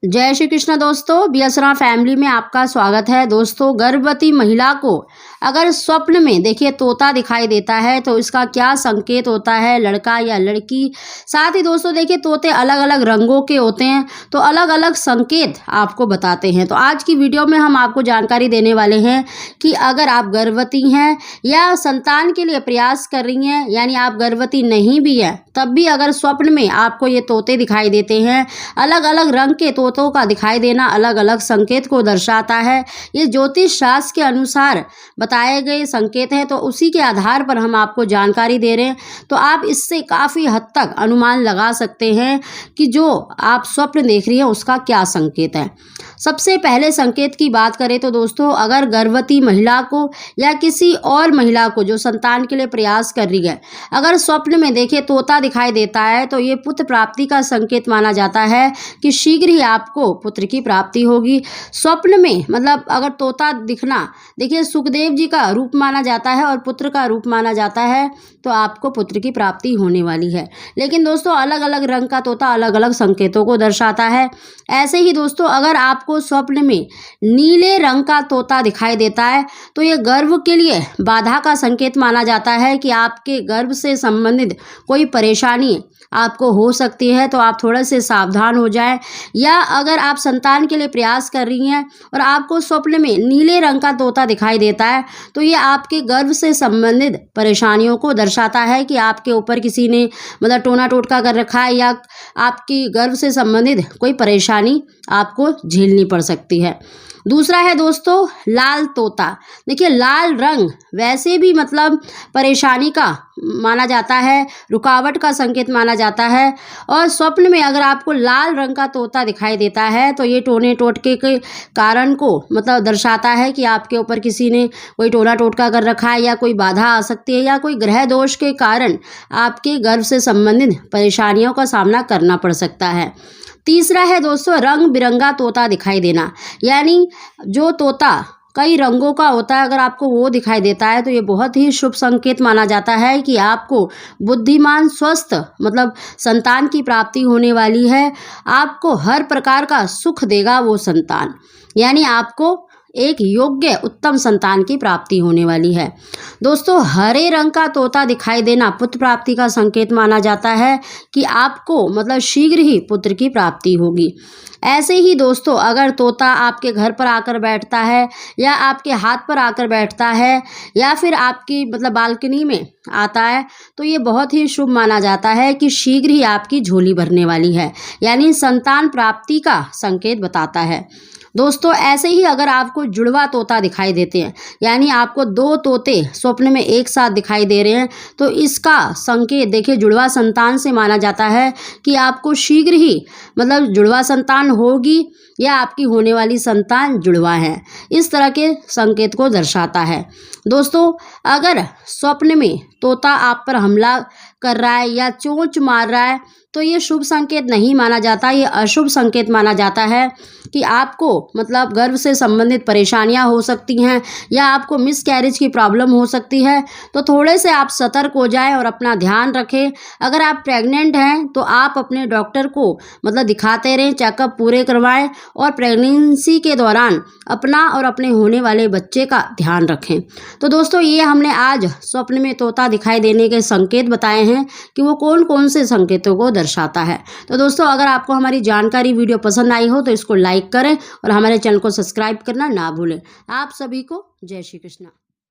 जय श्री कृष्ण दोस्तों, बीएसरा फैमिली में आपका स्वागत है। दोस्तों, गर्भवती महिला को अगर स्वप्न में देखिए तोता दिखाई देता है तो इसका क्या संकेत होता है, लड़का या लड़की। साथ ही दोस्तों देखिए तोते अलग अलग रंगों के होते हैं तो अलग अलग संकेत आपको बताते हैं। तो आज की वीडियो में हम आपको जानकारी देने वाले हैं कि अगर आप गर्भवती हैं या संतान के लिए प्रयास कर रही हैं, यानी आप गर्भवती नहीं भी हैं, तब भी अगर स्वप्न में आपको ये तोते दिखाई देते हैं, अलग अलग रंग के तोतों का दिखाई देना अलग अलग संकेत को दर्शाता है। ये ज्योतिष शास्त्र के अनुसार बताए गए संकेत हैं, तो उसी के आधार पर हम आपको जानकारी दे रहे हैं। तो आप इससे काफ़ी हद तक अनुमान लगा सकते हैं कि जो आप स्वप्न देख रही हैं उसका क्या संकेत है। सबसे पहले संकेत की बात करें तो दोस्तों, अगर गर्भवती महिला को या किसी और महिला को जो संतान के लिए प्रयास कर रही है, अगर स्वप्न में देखिए तोता दिखाई देता है तो ये पुत्र प्राप्ति का संकेत माना जाता है कि शीघ्र ही आपको पुत्र की प्राप्ति होगी। स्वप्न में मतलब अगर तोता दिखना देखिए सुखदेव जी का रूप माना जाता है और पुत्र का रूप माना जाता है, तो आपको पुत्र की प्राप्ति होने वाली है। लेकिन दोस्तों अलग अलग रंग का तोता अलग अलग संकेतों को दर्शाता है। ऐसे ही दोस्तों अगर आपको स्वप्न में नीले रंग का तोता दिखाई देता है तो ये गर्भ के लिए बाधा का संकेत माना जाता है कि आपके गर्भ से संबंधित कोई परेशानी आपको हो सकती है, तो आप थोड़े से सावधान हो जाएं। या अगर आप संतान के लिए प्रयास कर रही हैं और आपको स्वप्न में नीले रंग का तोता दिखाई देता है तो ये आपके गर्भ से संबंधित परेशानियों को दर्शाता है कि आपके ऊपर किसी ने मतलब टोना टोटका कर रखा है या आपकी गर्भ से संबंधित कोई परेशानी आपको झेलनी पड़ सकती है। दूसरा है दोस्तों लाल तोता। देखिए लाल रंग वैसे भी मतलब परेशानी का माना जाता है, रुकावट का संकेत माना जाता है। और स्वप्न में अगर आपको लाल रंग का तोता दिखाई देता है तो ये टोने टोटके के कारण को मतलब दर्शाता है कि आपके ऊपर किसी ने कोई टोना टोटका कर रखा है या कोई बाधा आ सकती है या कोई ग्रह दोष के कारण आपके गर्भ से संबंधित परेशानियों का सामना करना पड़ सकता है। तीसरा है दोस्तों रंग बिरंगा तोता दिखाई देना, यानी जो तोता कई रंगों का होता है, अगर आपको वो दिखाई देता है तो ये बहुत ही शुभ संकेत माना जाता है कि आपको बुद्धिमान स्वस्थ मतलब संतान की प्राप्ति होने वाली है। आपको हर प्रकार का सुख देगा वो संतान, यानी आपको एक योग्य उत्तम संतान की प्राप्ति होने वाली है। दोस्तों हरे रंग का तोता दिखाई देना पुत्र प्राप्ति का संकेत माना जाता है कि आपको मतलब शीघ्र ही पुत्र की प्राप्ति होगी। ऐसे ही दोस्तों अगर तोता आपके घर पर आकर बैठता है या आपके हाथ पर आकर बैठता है या फिर आपकी मतलब बालकनी में आता है तो ये बहुत ही शुभ माना जाता है कि शीघ्र ही आपकी झोली भरने वाली है, यानी संतान प्राप्ति का संकेत बताता है। दोस्तों ऐसे ही अगर आपको जुड़वा तोता दिखाई देते हैं, यानी आपको दो तोते स्वप्न में एक साथ दिखाई दे रहे हैं, तो इसका संकेत देखिए जुड़वा संतान से माना जाता है कि आपको शीघ्र ही मतलब जुड़वा संतान होगी या आपकी होने वाली संतान जुड़वा है। इस तरह के संकेत को दर्शाता है। दोस्तों अगर स्वप्न में तोता आप पर हमला कर रहा है या चोंच मार रहा है तो ये शुभ संकेत नहीं माना जाता, ये अशुभ संकेत माना जाता है कि आपको मतलब गर्भ से संबंधित परेशानियां हो सकती हैं या आपको मिसकैरेज की प्रॉब्लम हो सकती है। तो थोड़े से आप सतर्क हो जाएं और अपना ध्यान रखें। अगर आप प्रेग्नेंट हैं तो आप अपने डॉक्टर को मतलब दिखाते रहें, चेकअप पूरे करवाएं और प्रेगनेंसी के दौरान अपना और अपने होने वाले बच्चे का ध्यान रखें। तो दोस्तों ये हमने आज स्वप्न में तोता दिखाई देने के संकेत बताए हैं कि वो कौन कौन से संकेतों को दर्शाता है। तो दोस्तों अगर आपको हमारी जानकारी वीडियो पसंद आई हो तो इसको लाइक करें और हमारे चैनल को सब्सक्राइब करना ना भूलें। आप सभी को जय श्री कृष्ण।